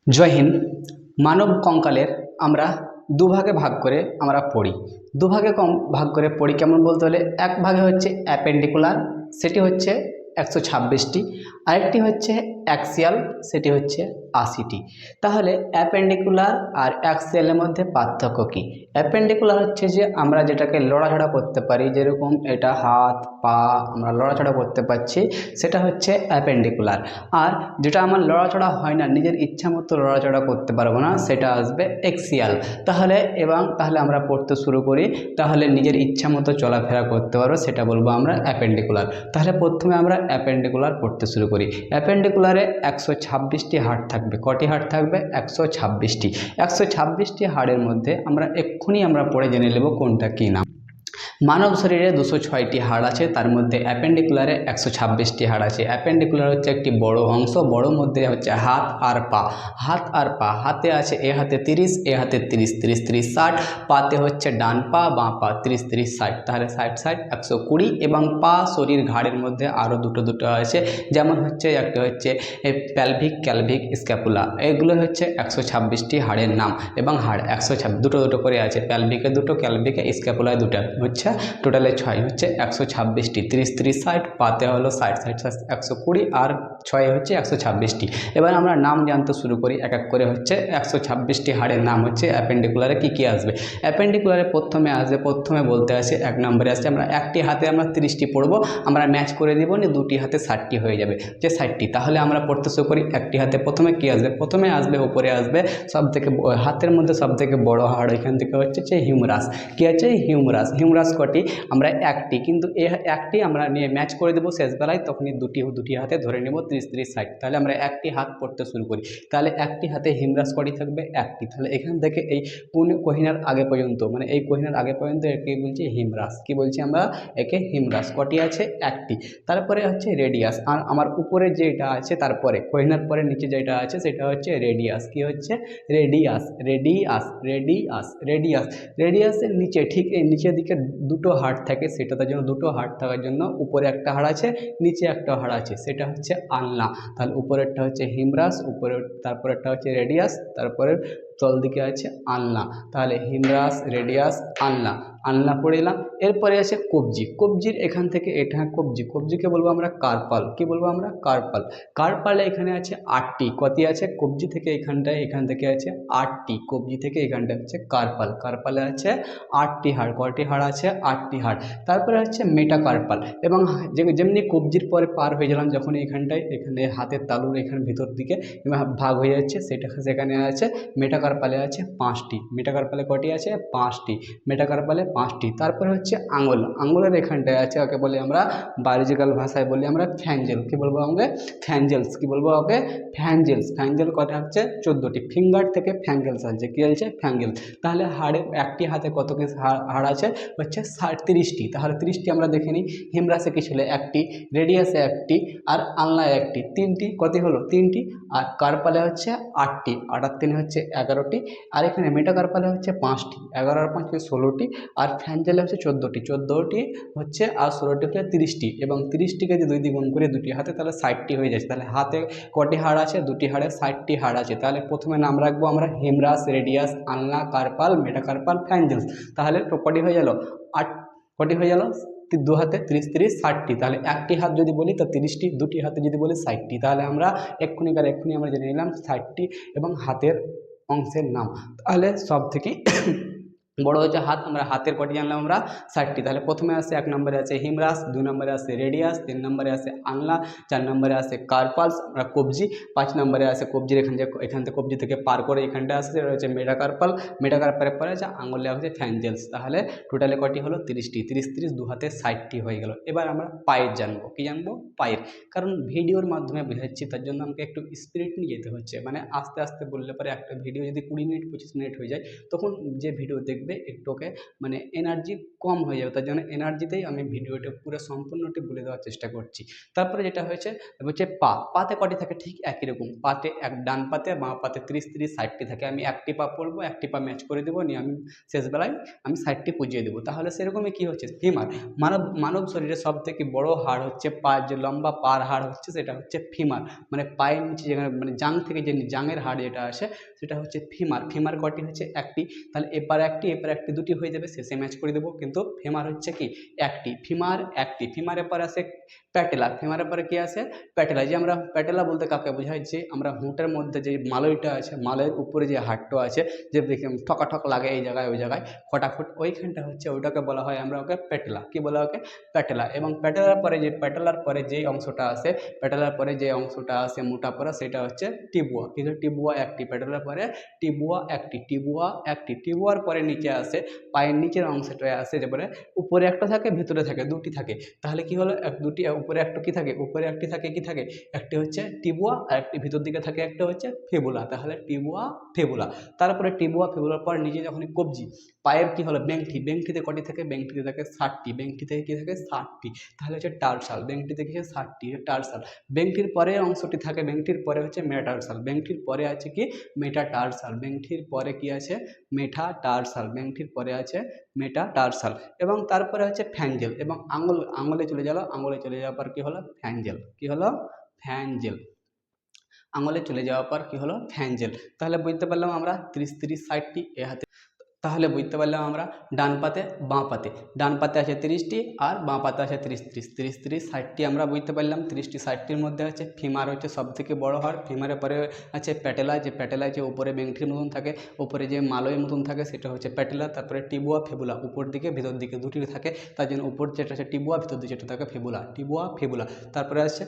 জয় হিন্দ। মানব কঙ্কালের আমরা দুভাগে ভাগ করে আমরা পড়ি। দুভাগে ভাগ করে পড়ি কেমন বলতে হলে, এক ভাগে হচ্ছে অ্যাপেন্ডিকুলার, সেটি হচ্ছে 126টি, আরেকটি হচ্ছে অ্যাক্সিয়াল, সেটি হচ্ছে 80টি। তাহলে অ্যাপেন্ডিকুলার আর অ্যাক্সিয়ালের মধ্যে পার্থক্য কী? অ্যাপেন্ডিকুলার হচ্ছে যে আমরা যেটাকে লড়াঝড়া করতে পারি, যেরকম এটা হাত পা আমরা লড়াচড়া করতে পারছি, সেটা হচ্ছে অ্যাপেন্ডিকুলার। আর যেটা আমার লড়াচড়া হয় না, নিজের ইচ্ছা মতো লড়াচড়া করতে পারবো না, সেটা আসবে এক্সিয়াল। তাহলে আমরা পড়তে শুরু করি, তাহলে নিজের ইচ্ছা মতো চলাফেরা করতে পারবো, সেটা বলবো আমরা অ্যাপেন্ডিকুলার। তাহলে প্রথমে আমরা অ্যাপেন্ডিকুলার পড়তে শুরু করি। অ্যাপেন্ডিকুলারে 126টি হাড় থাকবে। কটি হাড় থাকবে? 126টি। 126টি হাড়ের মধ্যে আমরা পড়ে জেনে নেব কোনটা কী নাম। মানব শরীরে 206টি হাড় আছে, তার মধ্যে অ্যাপেন্ডিকুলারে 126টি হাড় আছে। অ্যাপেন্ডিকুলার হচ্ছে একটি বড় অংশ, বড় মধ্যে হচ্ছে হাত আর পা। হাতে আছে, এ হাতে 30, এ হাতে 30, 30, 30, 60। পাতে হচ্ছে ডান পা বাঁ পা, 30, 30, 60, তাহলে 60, 60, 120। এবং পা শরীর ঘাড়ের মধ্যে আরও দুটো আছে, যেমন হচ্ছে একটা হচ্ছে প্যালভিক, ক্যালভিক, স্ক্যাপুলা। এগুলো হচ্ছে 126টি হাড়ের নাম। এবং হাড় 126 দুটো করে আছে, প্যালভিকে দুটো, ক্যালভিকে, স্ক্যাপুলায় দুটো, হচ্ছে টোটালে 6 হচ্ছে 126টি। 30, 30, 60, পাতে হলো 60, 60, 60, 120, আর 6 হচ্ছে 126টি। এবার আমরা নাম জানতে শুরু করি এক এক করে। হচ্ছে 126টি হাড়ের নাম হচ্ছে অ্যাপেন্ডিকুলারে কী কী আসবে। অ্যাপেন্ডিকুলারে প্রথমে বলতে আসে, 1 নম্বরে আসছে আমরা একটি হাতে 30টি পড়বো, আমরা ম্যাচ করে দিব না, দুটি হাতে 60টি হয়ে যাবে, যে 60টি। তাহলে আমরা পড়তে শুরু করি। একটি হাতে প্রথমে কী আসবে? প্রথমে আসবে, উপরে আসবে সবথেকে হাতের মধ্যে সবথেকে বড় হাড়, এখান থেকে হচ্ছে যে হিউমেরাস। কী আছে? হিউমেরাস কটি? আমরা একটি, কিন্তু একটি আমরা নিয়ে ম্যাচ করে দেবো শেষবেলায়, তখনই দুটি হাতে ধরে নেব 30, 30, 60। তাহলে আমরা একটি হাত পড়তে শুরু করি। তাহলে একটি হাতে হিউমেরাস কটি থাকবে? একটি। তাহলে এখান থেকে এই কোহিনার আগে পর্যন্ত, মানে এই কোহিনার আগে পর্যন্ত একে বলছি হিউমেরাস। কি বলছি আমরা? একে হিউমেরাস। কটি আছে? একটি। তারপরে হচ্ছে রেডিয়াস, আর আমার উপরে যেটা আছে তারপরে কোহিনার পরে নিচে যেটা আছে সেটা হচ্ছে রেডিয়াস। কি হচ্ছে? রেডিয়াসের নিচে, ঠিক এই নিচের দিকে দুটো হাড় থাকে, সেটাতে জন্য দুটো হাড় থাকার জন্য উপরে একটা হাড় আছে, নিচে একটা হাড় আছে, সেটা হচ্ছে আলনা। তাহলে উপরেরটা হচ্ছে হিউমেরাস, তারপরেরটা হচ্ছে রেডিয়াস, তারপরে তল দিকে আছে আলনা। তাহলে হিউমেরাস, রেডিয়াস, আলনা পড়ে এলাম। এরপরে আছে কবজির এখান থেকে এটা কবজিকে বলবো আমরা কার্পাল। কি বলবো আমরা? কার্পালে এখানে আছে 8টি। কতি আছে? কবজি থেকে এখান থেকে আছে 8টি। কবজি থেকে এখানটা হচ্ছে কার্পালে আছে 8টি হাড়। কয়টি হাড় আছে? 8টি হাড়। তারপরে হচ্ছে মেটাকার্পাল। এবং যেমনি কবজির পরে পার হয়ে গেলাম, যখন এখানে হাতের তালুর এখানে ভিতর দিকে ভাগ হয়ে যাচ্ছে, সেখানে আছে মেটাকার্পালে আছে 5টি। মেটাকার্পালে কটি আছে? 5টি। মেটাকার্পালে 5টি। তারপরে হচ্ছে আঙুলের এখানটায় আছে, ওকে বলি আমরা বায়োলজিক্যাল ভাষায় বলি আমরা ফ্যাঞ্জেল। কি বলবো আমাকে? ফ্যাঞ্জেলস। কি বলবো ওকে? ফ্যাঞ্জেল কটা হচ্ছে? 14টি। ফিঙ্গার থেকে ফ্যাঙ্গেলস আছে, কি আছে? ফ্যাঙ্গেল। তাহলে একটি হাতে কত কি হাড় আছে? হচ্ছে 30টি। তাহলে 30টি আমরা দেখে নিই। হিউমেরাসে কি ছিল? একটি। রেডিয়াসে একটি, আর আলনায় একটি, 3টি। কত হলো? 3টি। আর কার্পালে হচ্ছে 8টি, 8 আর 3 হচ্ছে 11টি। আর এখানে মেটাকার্পালে হচ্ছে 5টি, 11 আর 5 16টি। আর ফ্যাঞ্জেলে হচ্ছে 14টি হচ্ছে, আর 16টি হচ্ছে 30টি। এবং 30টিকে যদি 2 দিয়ে গুণ করে দুটি হাতে, তাহলে 60টি হয়ে যাচ্ছে। তাহলে হাতে কটি হাড় আছে? দুটি হাড়ে 60টি হাড় আছে। তাহলে প্রথমে নাম রাখবো আমরা হিউমেরাস, রেডিয়াস, আলনা, কার্পাল, মেটাকার্পাল, ফ্যাঞ্জেলস। তাহলে কটি হয়ে গেল? 8। কটি হয়ে গেল? 2 হাতে 30, 30, 60টি। তাহলে একটি হাত যদি বলি তো 30টি, দুটি হাতে যদি বলি 60টি। তাহলে আমরা এক্ষুনি আমরা জেনে নিলাম 60টি এবং হাতের অংশের নাম। তাহলে সব থেকে বড় হচ্ছে হাত। আমরা হাতের কটি জানলাম আমরা? 60টি। তাহলে প্রথমে আসে 1 নম্বরে আছে হিউমেরাস, 2 নম্বরে আছে রেডিয়াস, 3 নম্বরে আছে আলনা, 4 নম্বরে আছে কার্পালস, আমরা কবজি, 5 নম্বরে আছে কবজির এখান থেকে কবজি থেকে পার করে এখানটা আসছে, এটা হচ্ছে মেটাকার্পালের পরে আছে আঙুলে হচ্ছে ফ্যাঞ্জেলস। তাহলে টোটালে কটি হলো? 30টি। 30, 30, 2 হাতে 60টি হয়ে গেল। এবার আমরা পায়ের জানবো। কি জানবো? পায়ের। কারণ ভিডিওর মাধ্যমে বোঝাচ্ছি, তার জন্য আমাকে একটু স্পিরিট নিয়ে যেতে হচ্ছে। মানে আস্তে আস্তে বললে পরে একটা ভিডিও যদি 20 মিনিট 25 মিনিট হয়ে যায়, তখন যে ভিডিও দেখবে দেখবে একটু ওকে মানে এনার্জি কম হয়ে যাবে, তার জন্য এনার্জিতেই আমি ভিডিওটা পুরো সম্পূর্ণটি বলে দেওয়ার চেষ্টা করছি। তারপরে যেটা হচ্ছে পাতে কটি থাকে ঠিক একই রকম, পাতে ডান পাতে বাঁ পাতে 30-30 60টি থাকে। আমি একটি পা পড়বো, একটি পা ম্যাচ করে দেবো, নিয়ে আমি শেষবেলায় আমি সাইডটি পুজিয়ে দেবো। তাহলে সেরকমই কি হচ্ছে ফিমার, মানব শরীরে সব থেকে বড় হাড় হচ্ছে পা, যে লম্বা পার হাড় হচ্ছে সেটা হচ্ছে ফিমার, মানে পায়ের নিচে যেখানে মানে জাং থেকে যে জাঙের হাড় যেটা আসে সেটা হচ্ছে ফিমার। ফিমার কটি হচ্ছে একটি, তাহলে এপারে একটি দুটি হয়ে যাবে, শেষে ম্যাচ করে দেবো। কিন্তু ফিমার হচ্ছে কি একটি, ফিমার একটি। ফিমারের পরে আসে প্যাটেলা, ফিমারের পরে কি আসে প্যাটেলা। যে আমরা প্যাটেলা বলতে কাকে বোঝাই, যে আমরা হুঁটের মধ্যে যে মালয়টা আছে, মালয়ের উপরে যে হাড়টা আছে, যে দেখে ঠকাঠক লাগে এই জায়গায় ওই জায়গায় ফটাফট, ওইখানটা হচ্ছে ওইটাকে বলা হয় আমরা ওকে প্যাটেলা। কি বলা ওকে প্যাটেলা। এবং প্যাটেলার পরে যে অংশটা আসে, প্যাটেলার পরে যে অংশটা আসে মোটা পড়া, সেটা হচ্ছে টিবুয়া। কিন্তু টিবুয়া একটি, প্যাটেলার পরে টিবুয়া একটি, টিবুয়া একটি। টিবুয়ার পরে নিচে আসে পায়ের নিচের অংশটা আসে, যে পরে উপরে একটা থাকে ভিতরে থাকে দুটি থাকে। তাহলে কি হলো দুটি, উপরে একটা কি থাকে, উপরে একটি থাকে কি থাকে একটি হচ্ছে টিবুয়া, আর একটি ভিতর দিকে থাকে একটা হচ্ছে ফিবুলা। তাহলে টিবুয়া ফিবুলা। তারপরে টিবুয়া ফিবুলার পর নিচে যখন কবজি, পায়ের কি হলো বেংটি, বেংটিতে কটি থাকে, বেংটিতে থাকে 60টি, বেংটি থেকে কি থাকে 60টি। তাহলে হচ্ছে টার্সাল, বেংটিতে কি 60টি টার্সাল। বেংটির পরে অংশটি থাকে, বেংটির পরে হচ্ছে মেটাটার্সাল, বেংটির পরে আছে কি মেটাটার্সাল, বেংটির পরে কি আছে মেটাটার্সাল, বেংটির পরে আছে মেটাটার্সাল। এবং তারপরে হচ্ছে ফ্যাঞ্জেল। এবং আঙুলে চলে গেল, আঙুলে চলে যাওয়ার পর কি হলো ফ্যাঞ্জেল, কি হলো ফ্যাঞ্জেল। আঙুলে চলে যাওয়ার পর কি হলো ফ্যাঞ্জেল। তাহলে বুঝতে পারলাম আমরা 30-30 60টি এ হাতে। তাহলে বুঝতে পারলাম আমরা ডান পাতে বাঁ পাতে, ডান পাতে আছে 30টি আর বাঁ পাতে আছে 30-30 60টি আমরা বুঝতে পারলাম। 30টি 60টির মধ্যে আছে ফিমার হচ্ছে সব থেকে বড় হাড়, ফিমারের পরে আছে প্যাটেলা, যে প্যাটেলা যে উপরে বেংটির মতন থাকে, উপরে যে মালয়ের মতন থাকে সেটা হচ্ছে প্যাটেলা। তারপরে টিবুয়া ফিবুলা, উপর দিকে ভিতর দিকে দুটি থাকে, তার জন্য উপর যেটা আছে টিবুয়া, ভিতর দিকে যেটা থাকে ফিবুলা, টিবুয়া ফিবুলা। তারপরে আছে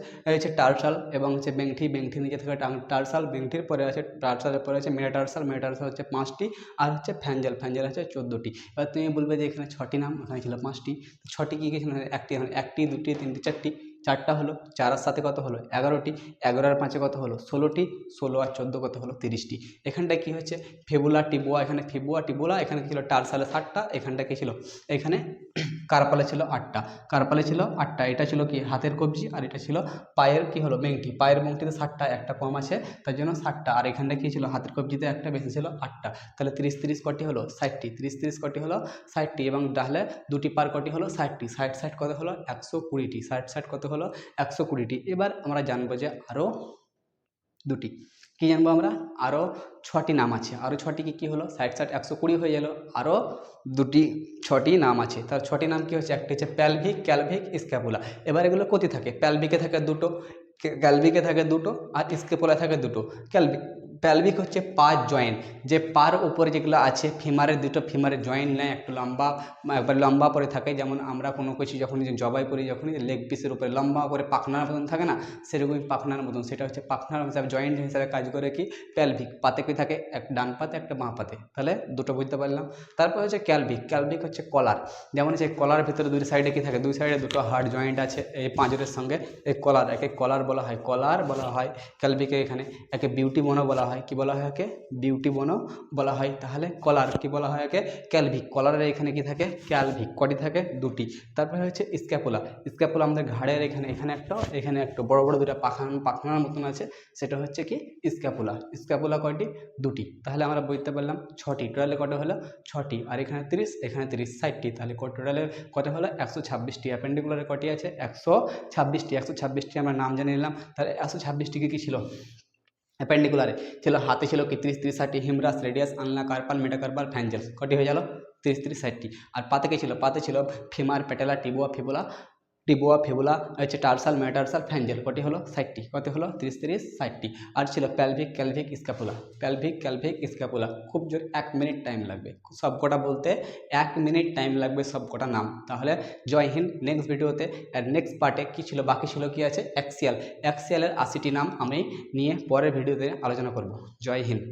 টার্সাল, এবং হচ্ছে বেংটি, বেংটি নিচে থাকে টার্সাল, বেংটির পরে আছে টার্সালের পরে আছে মেটাটার্সাল, মেটাটার্সাল হচ্ছে 5টি, আর হচ্ছে ফ্যাঞ্জেল, ফ্যাঞ্জেল আছে 14টি। এবার তুমি বলবে যে এখানে 6টি নাম, এখানে ছিল 5টি, 6টি কি ছিল একটি, দুটি, তিনটি, চারটি, চারটা হলো, 4 আর 7 কত হলো 11টি, 11 আর 5 কত হলো 16টি, 16 আর 14 কত হলো 30টি। এখানটায় কি হচ্ছে ফিবুলা টিবুয়া, এখানে ফিবুয়া টিবুলা, এখানে কি ছিল টার্সালে 60টা, এখানটা কি ছিল এখানে কার্পালে ছিল 8টা, কার্পালে ছিল 8টা। এটা ছিল কি হাতের কবজি, আর এটা ছিল পায়ের কি হলো বেংটি, পায়ের বেংটিতে 60টা, একটা কম আছে তার জন্য 60টা, আর এখানটা কি ছিল হাতের কবজিতে একটা বেশি ছিল 8টা। তাহলে 30-30 কটি হলো 60টি, 30-30 কটি হলো 60টি। এবং তাহলে দুটি পার কটি হলো 60টি, 60-60 কত হলো 120টি, 60-60 কত হলো 120টি। এবার আমরা জানবো যে আরও দুটি, কি জানবো আমরা আরও 6টি নাম আছে, আরও 6টি কি হলো 60-60 120 হয়ে গেল, আরও দুটি 6টি নাম আছে। তার 6টি নাম কি হচ্ছে, একটি হচ্ছে প্যালভিক, ক্যালভিক, স্ক্যাপুলা। এবার এগুলো কোথায় থাকে, প্যালভিকে থাকে দুটো, ক্যালভিকে থাকে দুটো, আর স্ক্যাপুলা থাকে দুটো। প্যালভিক হচ্ছে পা জয়েন্ট, যে পার উপরে যেগুলো আছে ফিমারের দুটো ফিমারের জয়েন্ট নেয়, একটু লম্বা একবার লম্বা করে থাকে, যেমন আমরা কোনো কিছু যখন জবাই করি, যখন লেগ পিসের উপরে লম্বা করে পাখনার মতন থাকে না, সেরকমই পাখনার মতন, সেটা হচ্ছে পাখনার হিসাবে জয়েন্ট হিসাবে কাজ করে কি প্যালভিক। পাতে কি থাকে, এক ডান পাতে একটা বাঁ পাতে, তাহলে দুটো বুঝতে পারলাম। তারপর হচ্ছে ক্যালভিক, ক্যালভিক হচ্ছে কলার, যেমন হচ্ছে কলার ভিতরে দুই সাইডে কি থাকে, দুই সাইডে দুটো হার্ড জয়েন্ট আছে এই পাঁজরের সঙ্গে, এই কলার, একে কলার বলা হয়, কলার বলা হয় ক্যালভিকে। এখানে একে বিউটি বোনও বলা হয়, কি বলা হয় একে বিউটি বোনও বলা হয়। তাহলে কলার কি বলা হয় একে ক্যালভিক, কলারের এখানে কি থাকে ক্যালভিক, কটি থাকে দুটি। তারপরে হচ্ছে স্ক্যাপুলা, স্ক্যাপুলা আমাদের ঘাড়ের এখানে, এখানে একটা বড় বড় দুটো পাখনার মতন আছে, সেটা হচ্ছে কি স্ক্যাপুলা, স্ক্যাপুলা কয়টি দুটি। তাহলে আমরা বুঝতে পারলাম 6টি, টোটালে কত হলো 6টি, আর এখানে 30, এখানে 30 60টি, তাহলে টোটালে কত হলো 126টি। অ্যাপেন্ডিকুলারে কটি আছে 126টি, 126টি আমরা নাম জানিয়ে নিলাম। তাহলে 126টি কি ছিল অ্যাপেন্ডিকুলারে ছিল, হাতে ছিল কি 30-30 60টি, হিমরাস, রেডিয়াস, আলনা, কার্পাল, মেটাকার্পাল, ফ্যাঞ্জেল, কটি হয়ে গেল 30-30 60টি। আর পাতে কি ছিল, পাতে ছিল ফিমার, প্যাটেলা, টিবুয়া ফিবুলা, টিবুয়া ফিবুলা হচ্ছে টার্সাল, মেটাটার্সাল, ফ্যাঞ্জেল, কটি হলো 60টি, কত হলো 30-30 60টি। আর ছিল প্যালভিক, ক্যালভিক, স্ক্যাপুলা, প্যালভিক, ক্যালভিক, স্ক্যাপুলা। খুব জোর 1 মিনিট টাইম লাগবে সবকটা বলতে, 1 মিনিট টাইম লাগবে সবকটা নাম। তাহলে জয় হিন্দ। নেক্সট ভিডিওতে আর নেক্সট পার্টে কী ছিল, বাকি ছিল কি আছে অ্যাক্সিয়াল, অ্যাক্সিয়ালের 80টি নাম আমি নিয়ে পরের ভিডিওতে আলোচনা করব। জয় হিন্দ।